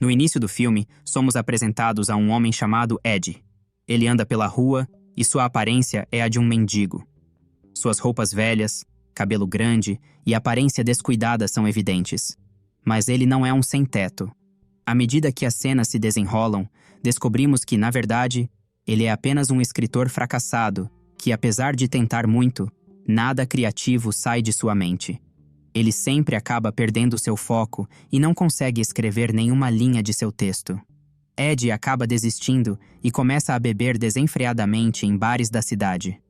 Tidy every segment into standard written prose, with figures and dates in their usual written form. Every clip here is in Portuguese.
No início do filme, somos apresentados a um homem chamado Ed. Ele anda pela rua e sua aparência é a de um mendigo. Suas roupas velhas, cabelo grande e aparência descuidada são evidentes. Mas ele não é um sem-teto. À medida que as cenas se desenrolam, descobrimos que, na verdade, ele é apenas um escritor fracassado que, apesar de tentar muito, nada criativo sai de sua mente. Ele sempre acaba perdendo seu foco e não consegue escrever nenhuma linha de seu texto. Ed acaba desistindo e começa a beber desenfreadamente em bares da cidade.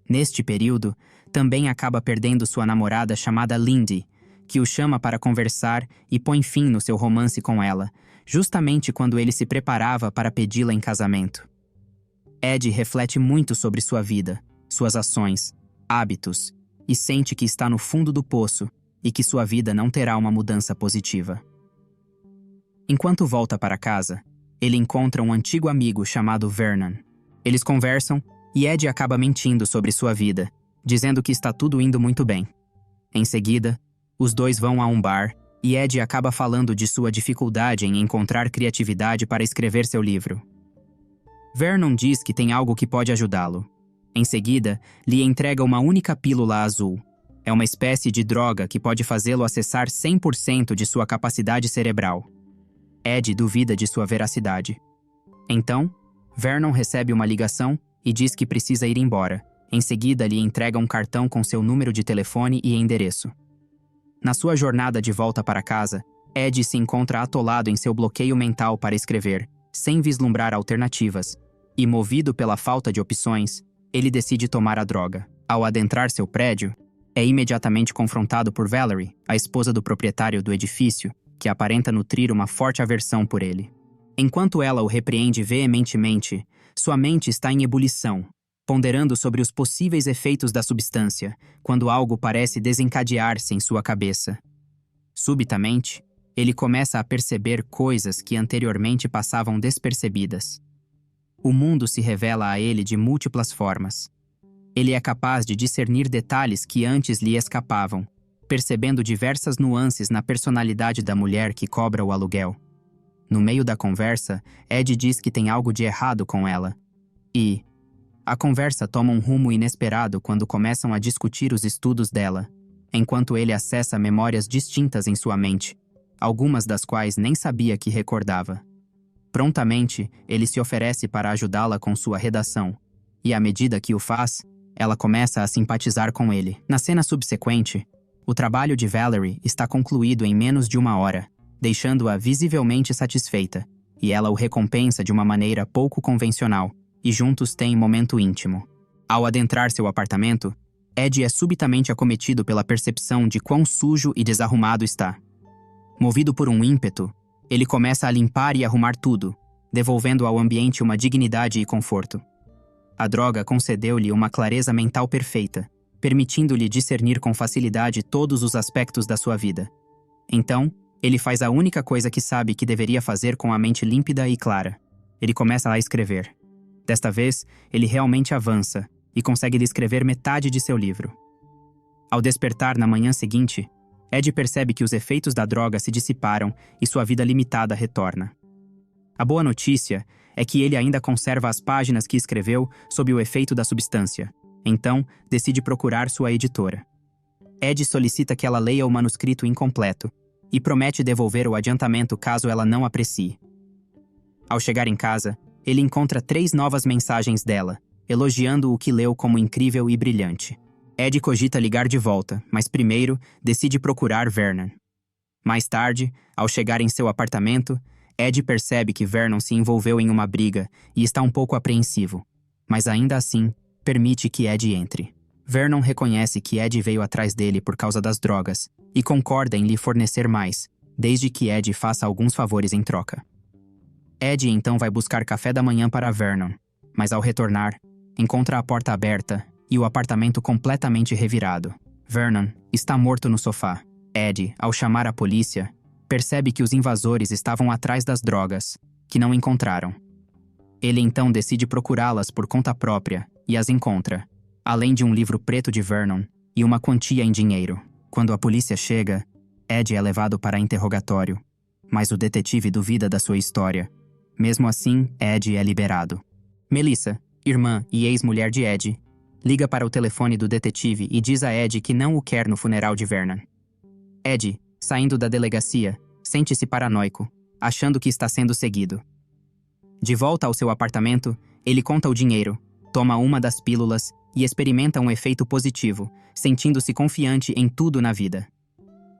Neste período, também acaba perdendo sua namorada chamada Lindy, que o chama para conversar e põe fim no seu romance com ela, justamente quando ele se preparava para pedi-la em casamento. Ed reflete muito sobre sua vida, suas ações, hábitos, e sente que está no fundo do poço e que sua vida não terá uma mudança positiva. Enquanto volta para casa, ele encontra um antigo amigo chamado Vernon. Eles conversam e Ed acaba mentindo sobre sua vida, dizendo que está tudo indo muito bem. Em seguida, os dois vão a um bar e Ed acaba falando de sua dificuldade em encontrar criatividade para escrever seu livro. Vernon diz que tem algo que pode ajudá-lo. Em seguida, lhe entrega uma única pílula azul. É uma espécie de droga que pode fazê-lo acessar 100% de sua capacidade cerebral. Ed duvida de sua veracidade. Então, Vernon recebe uma ligação e diz que precisa ir embora. Em seguida, lhe entrega um cartão com seu número de telefone e endereço. Na sua jornada de volta para casa, Ed se encontra atolado em seu bloqueio mental para escrever, sem vislumbrar alternativas, e movido pela falta de opções, ele decide tomar a droga. Ao adentrar seu prédio, é imediatamente confrontado por Valerie, a esposa do proprietário do edifício, que aparenta nutrir uma forte aversão por ele. Enquanto ela o repreende veementemente, sua mente está em ebulição, ponderando sobre os possíveis efeitos da substância, quando algo parece desencadear-se em sua cabeça. Subitamente, ele começa a perceber coisas que anteriormente passavam despercebidas. O mundo se revela a ele de múltiplas formas. Ele é capaz de discernir detalhes que antes lhe escapavam, percebendo diversas nuances na personalidade da mulher que cobra o aluguel. No meio da conversa, Ed diz que tem algo de errado com ela. E a conversa toma um rumo inesperado quando começam a discutir os estudos dela, enquanto ele acessa memórias distintas em sua mente, algumas das quais nem sabia que recordava. Prontamente, ele se oferece para ajudá-la com sua redação, e à medida que o faz, ela começa a simpatizar com ele. Na cena subsequente, o trabalho de Valerie está concluído em menos de 1 hora, deixando-a visivelmente satisfeita, e ela o recompensa de uma maneira pouco convencional, e juntos têm momento íntimo. Ao adentrar seu apartamento, Ed é subitamente acometido pela percepção de quão sujo e desarrumado está. Movido por um ímpeto, ele começa a limpar e arrumar tudo, devolvendo ao ambiente uma dignidade e conforto. A droga concedeu-lhe uma clareza mental perfeita, permitindo-lhe discernir com facilidade todos os aspectos da sua vida. Então, ele faz a única coisa que sabe que deveria fazer com a mente límpida e clara. Ele começa a escrever. Desta vez, ele realmente avança e consegue descrever metade de seu livro. Ao despertar na manhã seguinte, Ed percebe que os efeitos da droga se dissiparam e sua vida limitada retorna. A boa notícia é que ele ainda conserva as páginas que escreveu sob o efeito da substância. Então, decide procurar sua editora. Ed solicita que ela leia o manuscrito incompleto e promete devolver o adiantamento caso ela não aprecie. Ao chegar em casa, ele encontra 3 novas mensagens dela, elogiando o que leu como incrível e brilhante. Ed cogita ligar de volta, mas primeiro decide procurar Vernon. Mais tarde, ao chegar em seu apartamento, Ed percebe que Vernon se envolveu em uma briga e está um pouco apreensivo, mas ainda assim, permite que Ed entre. Vernon reconhece que Ed veio atrás dele por causa das drogas e concorda em lhe fornecer mais, desde que Ed faça alguns favores em troca. Ed então vai buscar café da manhã para Vernon, mas ao retornar, encontra a porta aberta e o apartamento completamente revirado. Vernon está morto no sofá. Ed, ao chamar a polícia, percebe que os invasores estavam atrás das drogas, que não encontraram. Ele então decide procurá-las por conta própria e as encontra, além de um livro preto de Vernon e uma quantia em dinheiro. Quando a polícia chega, Ed é levado para interrogatório. Mas o detetive duvida da sua história. Mesmo assim, Ed é liberado. Melissa, irmã e ex-mulher de Ed, liga para o telefone do detetive e diz a Ed que não o quer no funeral de Vernon. Ed, saindo da delegacia, sente-se paranoico, achando que está sendo seguido. De volta ao seu apartamento, ele conta o dinheiro, toma uma das pílulas e experimenta um efeito positivo, sentindo-se confiante em tudo na vida.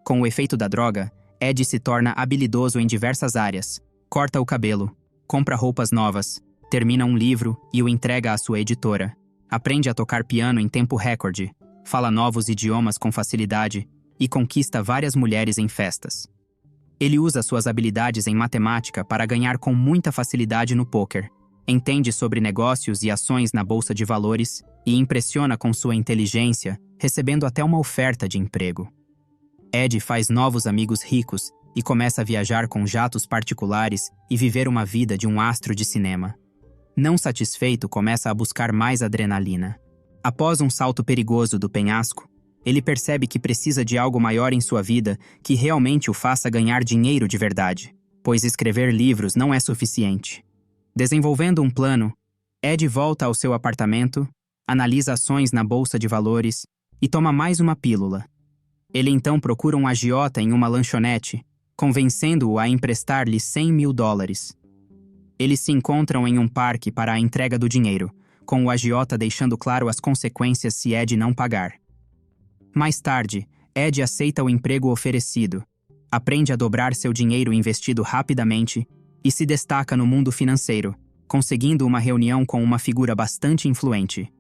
Com o efeito da droga, Ed se torna habilidoso em diversas áreas, corta o cabelo, compra roupas novas, termina um livro e o entrega à sua editora, aprende a tocar piano em tempo recorde, fala novos idiomas com facilidade e conquista várias mulheres em festas. Ele usa suas habilidades em matemática para ganhar com muita facilidade no pôquer, entende sobre negócios e ações na bolsa de valores e impressiona com sua inteligência, recebendo até uma oferta de emprego. Ed faz novos amigos ricos e começa a viajar com jatos particulares e viver uma vida de um astro de cinema. Não satisfeito, começa a buscar mais adrenalina. Após um salto perigoso do penhasco, ele percebe que precisa de algo maior em sua vida que realmente o faça ganhar dinheiro de verdade, pois escrever livros não é suficiente. Desenvolvendo um plano, Ed volta ao seu apartamento, analisa ações na bolsa de valores e toma mais uma pílula. Ele então procura um agiota em uma lanchonete, convencendo-o a emprestar-lhe $100.000. Eles se encontram em um parque para a entrega do dinheiro, com o agiota deixando claro as consequências se Ed não pagar. Mais tarde, Ed aceita o emprego oferecido, aprende a dobrar seu dinheiro investido rapidamente e se destaca no mundo financeiro, conseguindo uma reunião com uma figura bastante influente.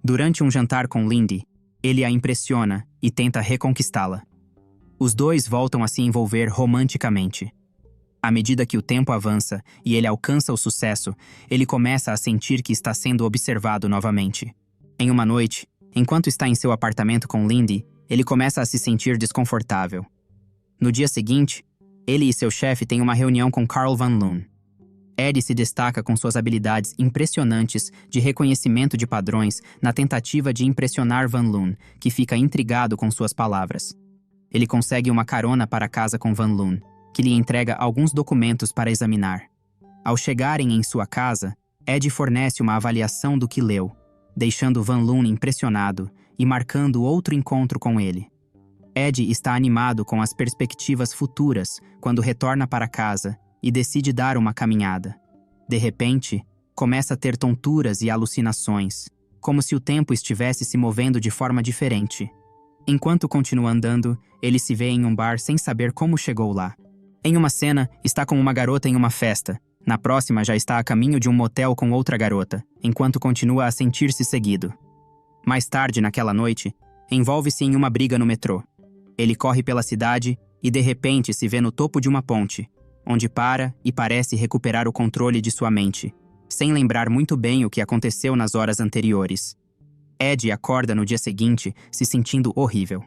Durante um jantar com Lindy, ele a impressiona e tenta reconquistá-la. Os dois voltam a se envolver romanticamente. À medida que o tempo avança e ele alcança o sucesso, ele começa a sentir que está sendo observado novamente. Em uma noite, enquanto está em seu apartamento com Lindy, ele começa a se sentir desconfortável. No dia seguinte, ele e seu chefe têm uma reunião com Carl Van Loon. Ed se destaca com suas habilidades impressionantes de reconhecimento de padrões na tentativa de impressionar Van Loon, que fica intrigado com suas palavras. Ele consegue uma carona para casa com Van Loon, que lhe entrega alguns documentos para examinar. Ao chegarem em sua casa, Ed fornece uma avaliação do que leu, deixando Van Loon impressionado e marcando outro encontro com ele. Ed está animado com as perspectivas futuras quando retorna para casa e decide dar uma caminhada. De repente, começa a ter tonturas e alucinações, como se o tempo estivesse se movendo de forma diferente. Enquanto continua andando, ele se vê em um bar sem saber como chegou lá. Em uma cena, está com uma garota em uma festa. Na próxima, já está a caminho de um motel com outra garota, enquanto continua a sentir-se seguido. Mais tarde, naquela noite, envolve-se em uma briga no metrô. Ele corre pela cidade e, de repente, se vê no topo de uma ponte, onde para e parece recuperar o controle de sua mente, sem lembrar muito bem o que aconteceu nas horas anteriores. Ed acorda no dia seguinte, se sentindo horrível.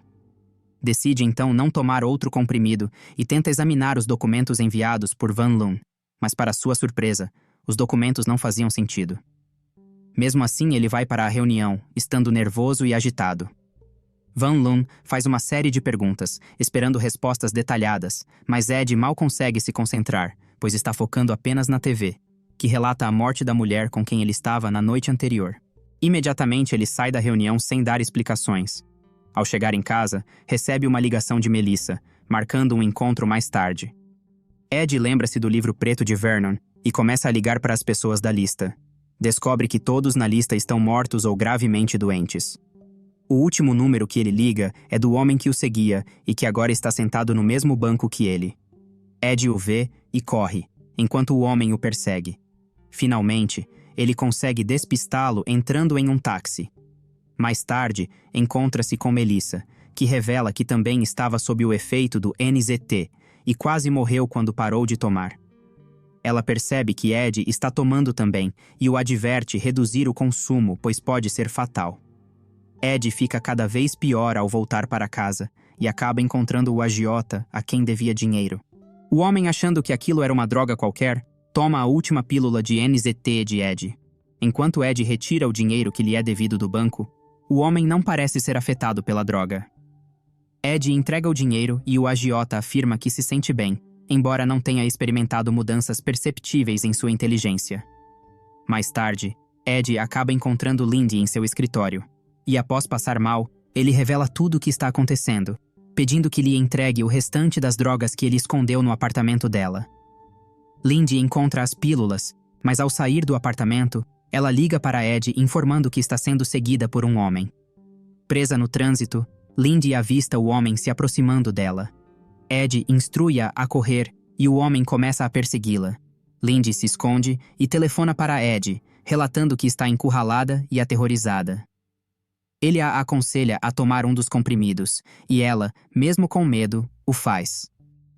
Decide então não tomar outro comprimido e tenta examinar os documentos enviados por Van Loon, mas para sua surpresa, os documentos não faziam sentido. Mesmo assim, ele vai para a reunião, estando nervoso e agitado. Van Loon faz uma série de perguntas, esperando respostas detalhadas, mas Ed mal consegue se concentrar, pois está focando apenas na TV, que relata a morte da mulher com quem ele estava na noite anterior. Imediatamente ele sai da reunião sem dar explicações. Ao chegar em casa, recebe uma ligação de Melissa, marcando um encontro mais tarde. Ed lembra-se do livro preto de Vernon e começa a ligar para as pessoas da lista. Descobre que todos na lista estão mortos ou gravemente doentes. O último número que ele liga é do homem que o seguia e que agora está sentado no mesmo banco que ele. Ed o vê e corre, enquanto o homem o persegue. Finalmente, ele consegue despistá-lo entrando em um táxi. Mais tarde, encontra-se com Melissa, que revela que também estava sob o efeito do NZT e quase morreu quando parou de tomar. Ela percebe que Ed está tomando também e o adverte reduzir o consumo, pois pode ser fatal. Ed fica cada vez pior ao voltar para casa e acaba encontrando o agiota a quem devia dinheiro. O homem, achando que aquilo era uma droga qualquer, toma a última pílula de NZT de Ed. Enquanto Ed retira o dinheiro que lhe é devido do banco, o homem não parece ser afetado pela droga. Ed entrega o dinheiro e o agiota afirma que se sente bem, embora não tenha experimentado mudanças perceptíveis em sua inteligência. Mais tarde, Ed acaba encontrando Lindy em seu escritório, e após passar mal, ele revela tudo o que está acontecendo, pedindo que lhe entregue o restante das drogas que ele escondeu no apartamento dela. Lindy encontra as pílulas, mas ao sair do apartamento, ela liga para Ed informando que está sendo seguida por um homem. Presa no trânsito, Lindy avista o homem se aproximando dela. Ed instrui-a a correr e o homem começa a persegui-la. Lindy se esconde e telefona para Ed, relatando que está encurralada e aterrorizada. Ele a aconselha a tomar um dos comprimidos, e ela, mesmo com medo, o faz.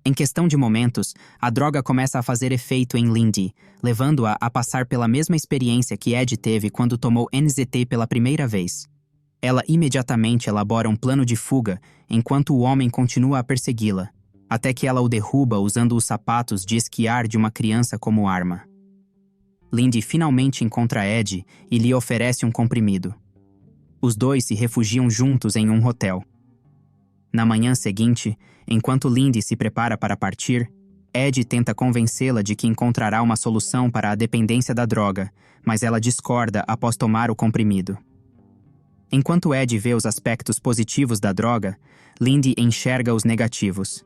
Em questão de momentos, a droga começa a fazer efeito em Lindy, levando-a a passar pela mesma experiência que Ed teve quando tomou NZT pela primeira vez. Ela imediatamente elabora um plano de fuga, enquanto o homem continua a persegui-la, até que ela o derruba usando os sapatos de esquiar de uma criança como arma. Lindy finalmente encontra Ed e lhe oferece um comprimido. Os dois se refugiam juntos em um hotel. Na manhã seguinte, enquanto Lindy se prepara para partir, Ed tenta convencê-la de que encontrará uma solução para a dependência da droga, mas ela discorda após tomar o comprimido. Enquanto Ed vê os aspectos positivos da droga, Lindy enxerga os negativos.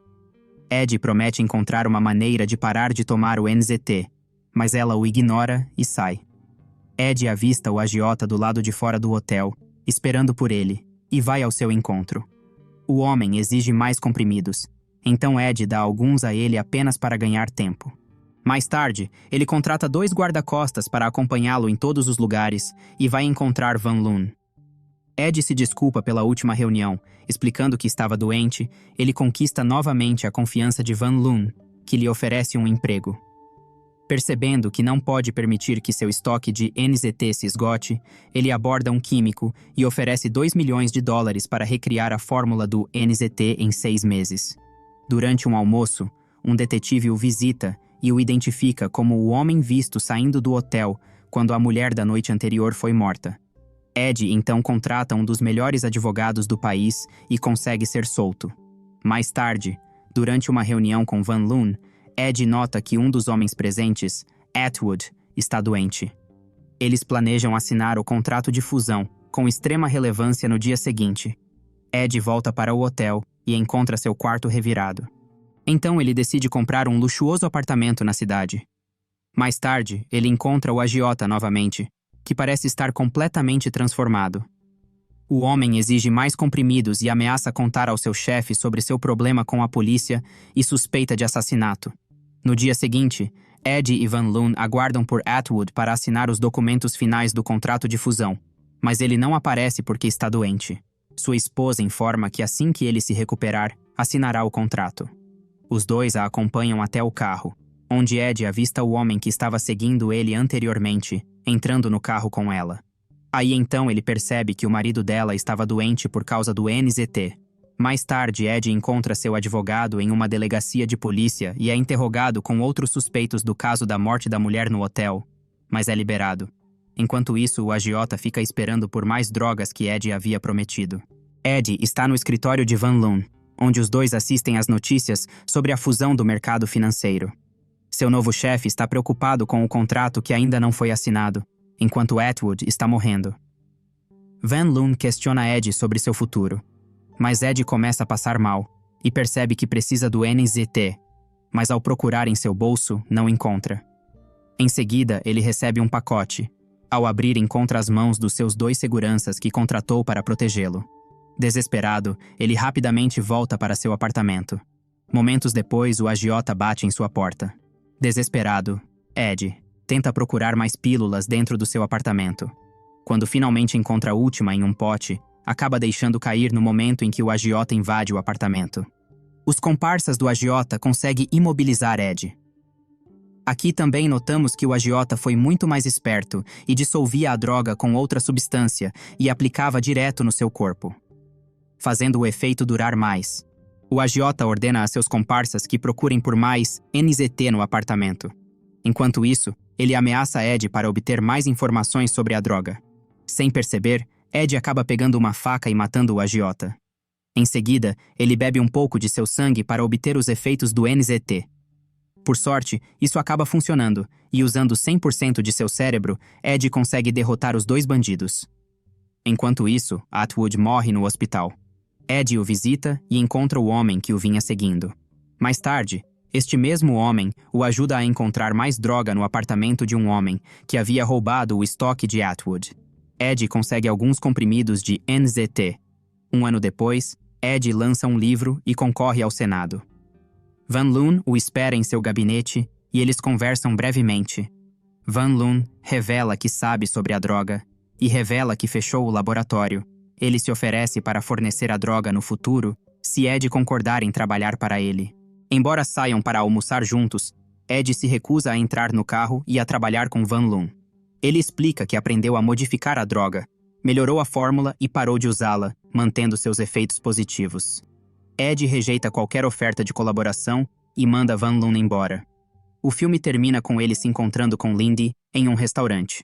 Ed promete encontrar uma maneira de parar de tomar o NZT, mas ela o ignora e sai. Ed avista o agiota do lado de fora do hotel, esperando por ele, e vai ao seu encontro. O homem exige mais comprimidos, então Ed dá alguns a ele apenas para ganhar tempo. Mais tarde, ele contrata 2 guarda-costas para acompanhá-lo em todos os lugares e vai encontrar Van Loon. Ed se desculpa pela última reunião, explicando que estava doente. Ele conquista novamente a confiança de Van Loon, que lhe oferece um emprego. Percebendo que não pode permitir que seu estoque de NZT se esgote, ele aborda um químico e oferece $2 milhões para recriar a fórmula do NZT em 6 meses. Durante um almoço, um detetive o visita e o identifica como o homem visto saindo do hotel quando a mulher da noite anterior foi morta. Ed então contrata um dos melhores advogados do país e consegue ser solto. Mais tarde, durante uma reunião com Van Loon, Ed nota que um dos homens presentes, Atwood, está doente. Eles planejam assinar o contrato de fusão, com extrema relevância no dia seguinte. Ed volta para o hotel e encontra seu quarto revirado. Então ele decide comprar um luxuoso apartamento na cidade. Mais tarde, ele encontra o agiota novamente, que parece estar completamente transformado. O homem exige mais comprimidos e ameaça contar ao seu chefe sobre seu problema com a polícia e suspeita de assassinato. No dia seguinte, Ed e Van Loon aguardam por Atwood para assinar os documentos finais do contrato de fusão, mas ele não aparece porque está doente. Sua esposa informa que assim que ele se recuperar, assinará o contrato. Os dois a acompanham até o carro, onde Ed avista o homem que estava seguindo ele anteriormente, entrando no carro com ela. Aí então ele percebe que o marido dela estava doente por causa do NZT. Mais tarde, Ed encontra seu advogado em uma delegacia de polícia e é interrogado com outros suspeitos do caso da morte da mulher no hotel, mas é liberado. Enquanto isso, o agiota fica esperando por mais drogas que Ed havia prometido. Ed está no escritório de Van Loon, onde os dois assistem às notícias sobre a fusão do mercado financeiro. Seu novo chefe está preocupado com o contrato que ainda não foi assinado, enquanto Atwood está morrendo. Van Loon questiona Ed sobre seu futuro, mas Ed começa a passar mal e percebe que precisa do NZT, mas ao procurar em seu bolso, não encontra. Em seguida, ele recebe um pacote. Ao abrir, encontra as mãos dos seus 2 seguranças que contratou para protegê-lo. Desesperado, ele rapidamente volta para seu apartamento. Momentos depois, o agiota bate em sua porta. Desesperado, Ed tenta procurar mais pílulas dentro do seu apartamento. Quando finalmente encontra a última em um pote, acaba deixando cair no momento em que o agiota invade o apartamento. Os comparsas do agiota conseguem imobilizar Ed. Aqui também notamos que o agiota foi muito mais esperto e dissolvia a droga com outra substância e aplicava direto no seu corpo, fazendo o efeito durar mais. O agiota ordena a seus comparsas que procurem por mais NZT no apartamento. Enquanto isso, ele ameaça Ed para obter mais informações sobre a droga. Sem perceber, Ed acaba pegando uma faca e matando o agiota. Em seguida, ele bebe um pouco de seu sangue para obter os efeitos do NZT. Por sorte, isso acaba funcionando, e usando 100% de seu cérebro, Ed consegue derrotar os dois bandidos. Enquanto isso, Atwood morre no hospital. Ed o visita e encontra o homem que o vinha seguindo. Mais tarde, este mesmo homem o ajuda a encontrar mais droga no apartamento de um homem que havia roubado o estoque de Atwood. Ed consegue alguns comprimidos de NZT. Um ano depois, Ed lança um livro e concorre ao Senado. Van Loon o espera em seu gabinete e eles conversam brevemente. Van Loon revela que sabe sobre a droga e revela que fechou o laboratório. Ele se oferece para fornecer a droga no futuro se Ed concordar em trabalhar para ele. Embora saiam para almoçar juntos, Ed se recusa a entrar no carro e a trabalhar com Van Loon. Ele explica que aprendeu a modificar a droga, melhorou a fórmula e parou de usá-la, mantendo seus efeitos positivos. Ed rejeita qualquer oferta de colaboração e manda Van Loon embora. O filme termina com ele se encontrando com Lindy em um restaurante.